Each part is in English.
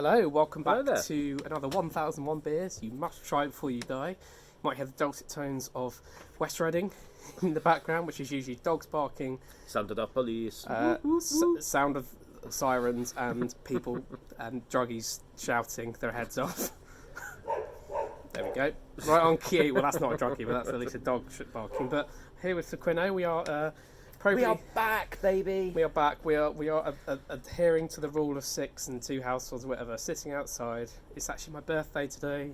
Hello, welcome Hello back there. to another 1001 Beers. You must try before you die. You might hear the dulcet tones of West Reading in the background, which is usually dogs barking, Sound of the police. sound of sirens, and people and druggies shouting their heads off. There we go. Right on cue. Well, that's not a druggie, but that's at least a dog barking. But here with Sequino, we are... We are back, baby. We are back. We are adhering to the rule of 6 and 2 households, whatever. Sitting outside. It's actually my birthday today,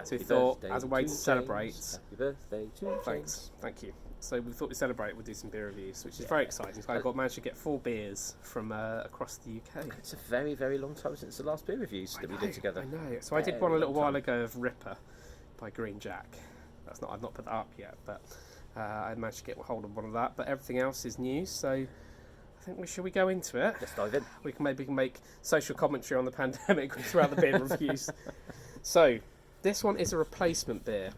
so we thought, as a way to celebrate. Happy birthday to Thanks, thank you. So we thought we'd celebrate. We'd do some beer reviews, which is very exciting. So I managed to get 4 beers from across the UK. It's a very, very long time since the last beer reviews that we did together. I know. So I did one a little while ago of Ripper by Green Jack. I've not put that up yet, but. I managed to get hold of one of that, but everything else is new, so I think should we go into it? Let's dive in. We can maybe make social commentary on the pandemic throughout the beer reviews. So, this one is a replacement beer.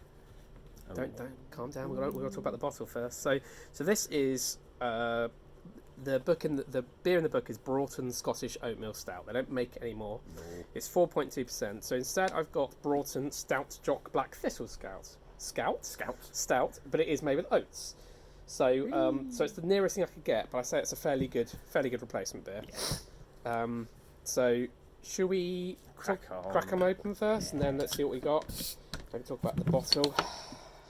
Oh. Don't calm down. We're going to talk about the bottle first. So this is the beer in the book is Broughton Scottish Oatmeal Stout. They don't make it anymore. No. It's 4.2%. So instead, I've got Broughton Stout Jock Black Thistle Stout, but it is made with oats. So so it's the nearest thing I could get, but I say it's a fairly good replacement beer. Yeah. So should we crack them open first, and then let's see what we got. Maybe talk about the bottle.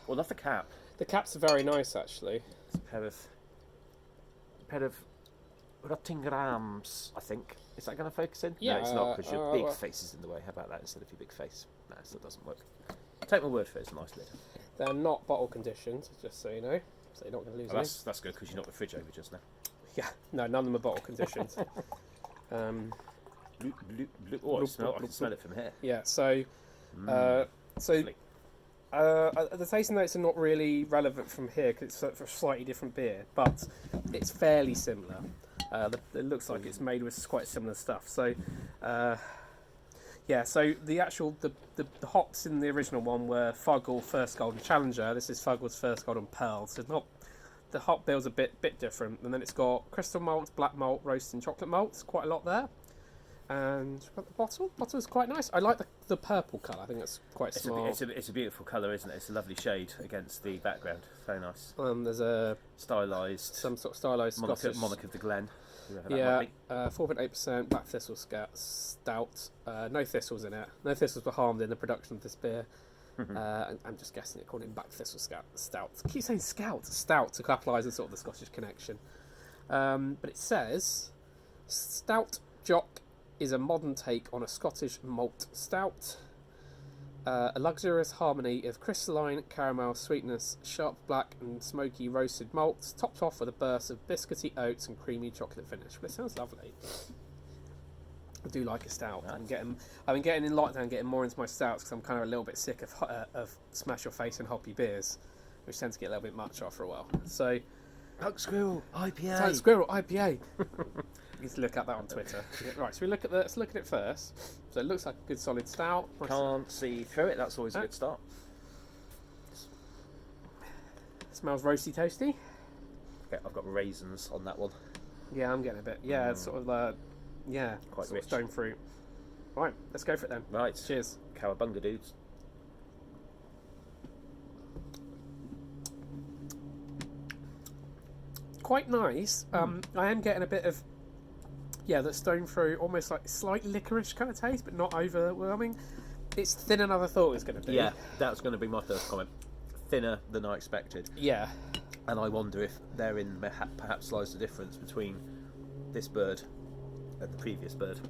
Well, that's the cap. The caps are very nice, actually. It's a pair of Rottingrams, I think. Is that going to focus in? Yeah, no, it's not, because your big well. face is in the way. How about that instead of your big face? No, so it doesn't work. Take my word for it, it's a nice lid. They're not bottle conditioned, just so you know. So you're not going to lose Oh, any. that's good, because you knocked the fridge over just now. Yeah, no, none of them are bottle conditioned. Bloop, bloop, bloop. Oh, I can smell it from here. Yeah, so the tasting notes are not really relevant from here because it's for a slightly different beer, but it's fairly similar. It looks like it's made with quite similar stuff. So, so the hops in the original one were Fuggle First Golden Challenger. This is Fuggle's First Golden Pearl. So it's not, the hop bill's a bit different, and then it's got crystal malt, black malt, roast, and chocolate malt. It's quite a lot there. And the bottle is quite nice. I like the purple colour. I think that's quite smart. It's a beautiful colour, isn't it? It's a lovely shade against the background. Very nice. There's a Stylised. some sort of stylised Scottish. Monarch of the Glen. 4.8% Black Thistle Stout. No thistles in it. No thistles were harmed in the production of this beer. I'm just guessing it called it Black Thistle Stout. I keep saying Stout to capitalise on sort of the Scottish connection. But it says Stout Jock is a modern take on a Scottish malt stout. A luxurious harmony of crystalline caramel sweetness, sharp black and smoky roasted malts, topped off with a burst of biscuity oats and creamy chocolate finish. Well, it sounds lovely. I do like a stout. I've been getting in lockdown, getting more into my stouts because I'm kind of a little bit sick of smash your face and hoppy beers, which tend to get a little bit much after a while. So, Duck Squirrel IPA. Duck Squirrel IPA. You need to look at that on Twitter. Right, so let's look at it first. So it looks like a good solid stout. Can't see through it. That's always a good start. Smells roasty toasty. Okay, I've got raisins on that one. Yeah, I'm getting a bit. Yeah, it's sort of Quite sort rich. of stone fruit. Right, let's go for it then. Right. Cheers. Cowabunga, dudes. Quite nice. I am getting a bit of that stone fruit, almost like slight licorice kind of taste, but not overwhelming. It's thinner than I thought it was going to be. Yeah, that's going to be my first comment. Thinner than I expected. Yeah. And I wonder if therein perhaps lies the difference between this bird and the previous bird.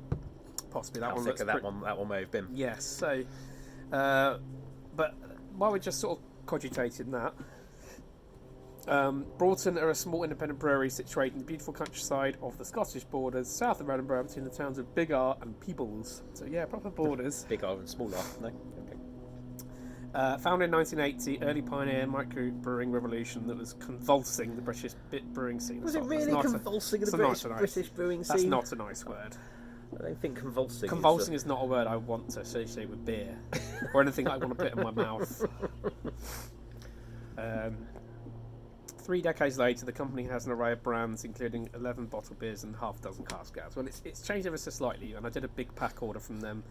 Possibly that How one. thicker that one may have been. Yes. So, but while we're just sort of cogitating that, Broughton are a small independent brewery situated in the beautiful countryside of the Scottish borders, south of Edinburgh, between the towns of Big R and Peebles. So yeah, proper borders. Big R and small R, no? Okay. Founded in 1980, early pioneer micro-brewing revolution that was convulsing the British brewing scene. Was it really convulsing the British brewing scene? That's not a nice word. I don't think convulsing. Convulsing is not a word I want to associate with beer or anything I want to put in my mouth. 3 decades later, the company has an array of brands, including 11 bottled beers and half a dozen cask ales. Well, it's changed ever so slightly, and I did a big pack order from them,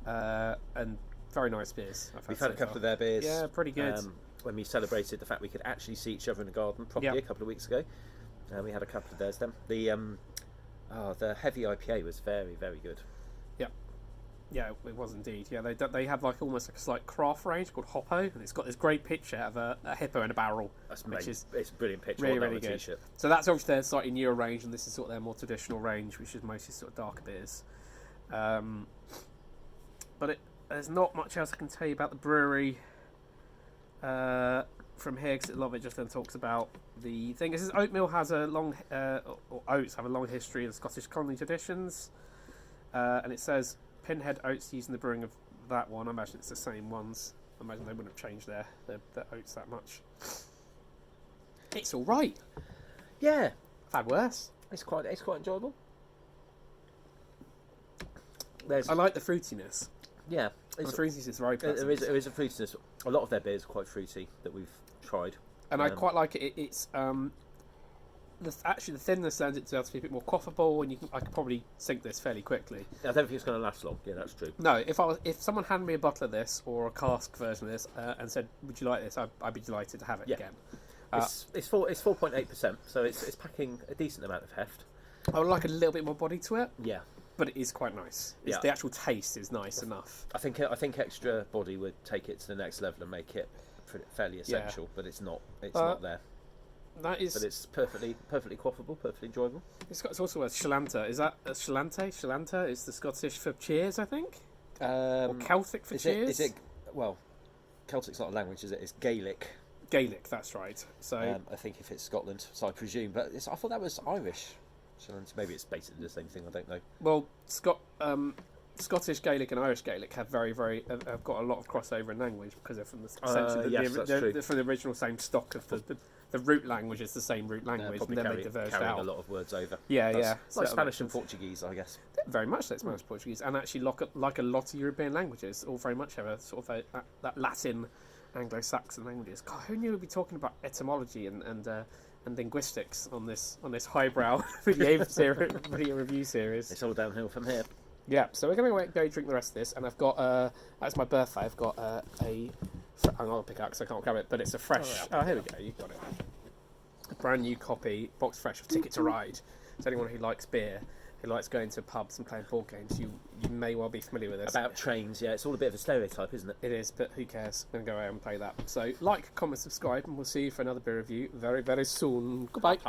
and very nice beers. We've had a couple of their beers. Yeah, pretty good. When we celebrated the fact we could actually see each other in the garden properly a couple of weeks ago, we had a couple of theirs then. The heavy IPA was very, very good. Yeah, it was indeed. Yeah, they have like almost like a slight craft range called Hoppo, and it's got this great picture of a hippo in a barrel, It's a brilliant picture. really, really good. T-shirt. So that's obviously their slightly newer range, and this is sort of their more traditional range, which is mostly sort of darker beers. But there's not much else I can tell you about the brewery from here, because a lot of it just then talks about the thing. It says oatmeal has a long, or oats have a long history in Scottish colony traditions, and it says Pinhead oats used in the brewing of that one. I imagine it's the same ones. I imagine they wouldn't have changed their oats that much. It's all right. Yeah, I've had worse. it's quite enjoyable. I like the fruitiness. Yeah, The fruitiness is very pleasant. there is a fruitiness. A lot of their beers are quite fruity that we've tried, and I quite like it. It's actually the thinness lends itself to be a bit more quaffable, and I could probably sink this fairly quickly. I don't think it's going to last long. Yeah, that's true. No, if someone handed me a bottle of this or a cask version of this and said, "Would you like this?" I'd be delighted to have it again. It's 4.8%, so it's packing a decent amount of heft. I would like a little bit more body to it. Yeah, but it is quite nice. The actual taste is nice enough. I think extra body would take it to the next level and make it fairly essential, but it's not. It's not there. That is. But it's perfectly quaffable, perfectly enjoyable. It's also a Shalanta. Is that a Shalanta? Shalanta is the Scottish for cheers, I think. Or Celtic for cheers. Is it? Well, Celtic's not a language, is it? It's Gaelic. Gaelic, that's right. So I think if it's Scotland, so I presume. But I thought that was Irish. Maybe it's basically the same thing. I don't know. Well, Scottish Gaelic and Irish Gaelic have have got a lot of crossover in language because they're from they're from the original same stock of the root language is the same root language, and then they diverged out. A lot of words over. Yeah. Like Spanish and Portuguese, I guess. Very much like Spanish, Portuguese, and actually like a lot of European languages, all very much have a sort of that Latin, Anglo-Saxon languages. God, who knew we'd be talking about etymology and linguistics on this highbrow video review series? It's all downhill from here. Yeah, so we're going to go drink the rest of this, and I've got, that's my birthday, I've got I'm not going to pick it up because I can't grab it, but it's a fresh, here we go, you got it. A brand new copy, box fresh of Ticket to Ride. So anyone who likes beer, who likes going to pubs and playing board games, you may well be familiar with this. About trains, yeah, it's all a bit of a stereotype, isn't it? It is, but who cares? I'm going to go out and play that. So like, comment, subscribe, and we'll see you for another beer review very, very soon. Goodbye.